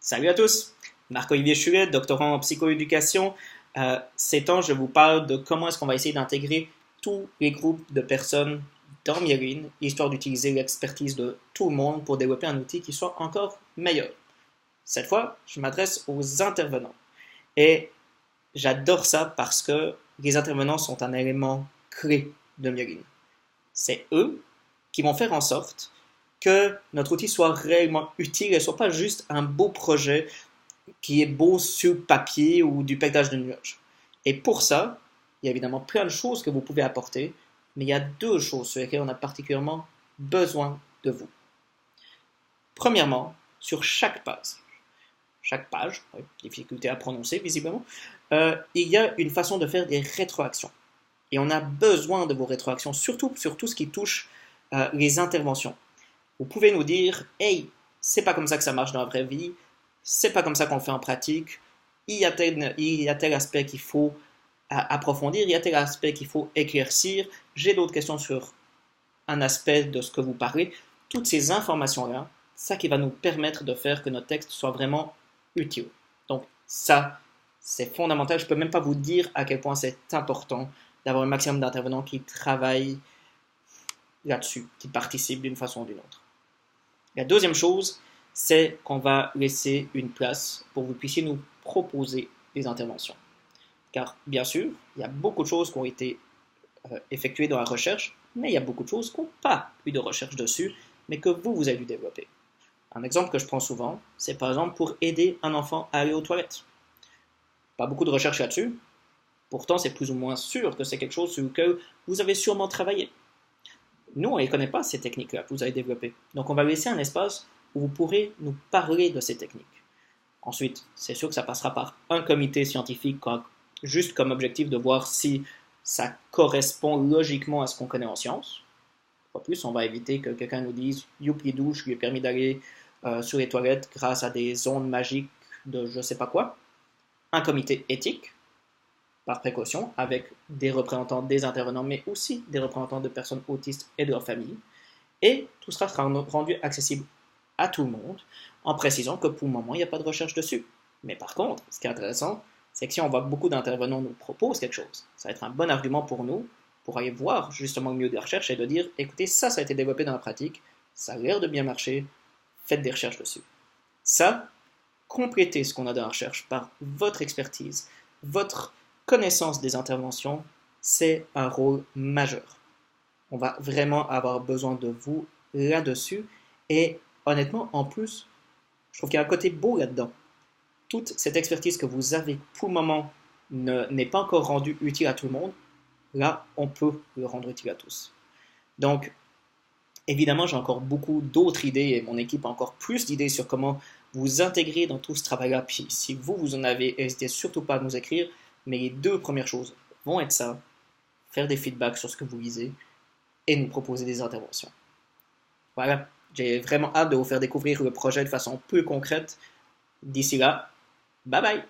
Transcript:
Salut à tous, Marc-Olivier Chulet, doctorant en psychoéducation. Ces temps, je vous parle de comment est-ce qu'on va essayer d'intégrer tous les groupes de personnes dans Myelin, histoire d'utiliser l'expertise de tout le monde pour développer un outil qui soit encore meilleur. Cette fois, je m'adresse aux intervenants. Et j'adore ça parce que les intervenants sont un élément clé de Myelin. C'est eux qui vont faire en sorte que notre outil soit réellement utile et soit pas juste un beau projet qui est beau sur papier ou du paysage de nuages. Et pour ça, il y a évidemment plein de choses que vous pouvez apporter, mais il y a deux choses sur lesquelles on a particulièrement besoin de vous. Premièrement, sur chaque page, difficulté à prononcer visiblement, il y a une façon de faire des rétroactions. Et on a besoin de vos rétroactions, surtout sur tout ce qui touche les interventions. Vous pouvez nous dire, hey, c'est pas comme ça que ça marche dans la vraie vie, c'est pas comme ça qu'on le fait en pratique, il y a tel aspect qu'il faut approfondir, il y a tel aspect qu'il faut éclaircir, j'ai d'autres questions sur un aspect de ce que vous parlez. Toutes ces informations-là, ça qui va nous permettre de faire que notre texte soit vraiment utile. Donc ça, c'est fondamental. Je ne peux même pas vous dire à quel point c'est important d'avoir un maximum d'intervenants qui travaillent là-dessus, qui participent d'une façon ou d'une autre. La deuxième chose, c'est qu'on va laisser une place pour que vous puissiez nous proposer des interventions. Car, bien sûr, il y a beaucoup de choses qui ont été effectuées dans la recherche, mais il y a beaucoup de choses qui n'ont pas eu de recherche dessus, mais que vous avez dû développer. Un exemple que je prends souvent, c'est par exemple pour aider un enfant à aller aux toilettes. Pas beaucoup de recherche là-dessus, pourtant c'est plus ou moins sûr que c'est quelque chose sur lequel vous avez sûrement travaillé. Nous, on ne les connaît pas, ces techniques-là que vous avez développées. Donc, on va laisser un espace où vous pourrez nous parler de ces techniques. Ensuite, c'est sûr que ça passera par un comité scientifique juste comme objectif de voir si ça correspond logiquement à ce qu'on connaît en sciences. Pas plus, on va éviter que quelqu'un nous dise « Youpi douche, lui a permis d'aller sur les toilettes grâce à des ondes magiques de je ne sais pas quoi ». Un comité éthique, par précaution, avec des représentants des intervenants, mais aussi des représentants de personnes autistes et de leurs familles. Et tout sera rendu accessible à tout le monde, en précisant que pour le moment, il n'y a pas de recherche dessus. Mais par contre, ce qui est intéressant, c'est que si on voit que beaucoup d'intervenants nous proposent quelque chose, ça va être un bon argument pour nous, pour aller voir justement le milieu de la recherche et de dire, écoutez, ça a été développé dans la pratique, ça a l'air de bien marcher, faites des recherches dessus. Ça, complétez ce qu'on a dans la recherche par votre expertise, votre connaissance des interventions, c'est un rôle majeur. On va vraiment avoir besoin de vous là-dessus. Et honnêtement, en plus, je trouve qu'il y a un côté beau là-dedans. Toute cette expertise que vous avez pour le moment n'est pas encore rendue utile à tout le monde. Là, on peut le rendre utile à tous. Donc, évidemment, j'ai encore beaucoup d'autres idées et mon équipe a encore plus d'idées sur comment vous intégrer dans tout ce travail-là. Puis, si vous en avez, n'hésitez surtout pas à nous écrire. Mais les deux premières choses vont être ça, faire des feedbacks sur ce que vous lisez et nous proposer des interventions. Voilà, j'ai vraiment hâte de vous faire découvrir le projet de façon plus concrète. D'ici là, bye bye!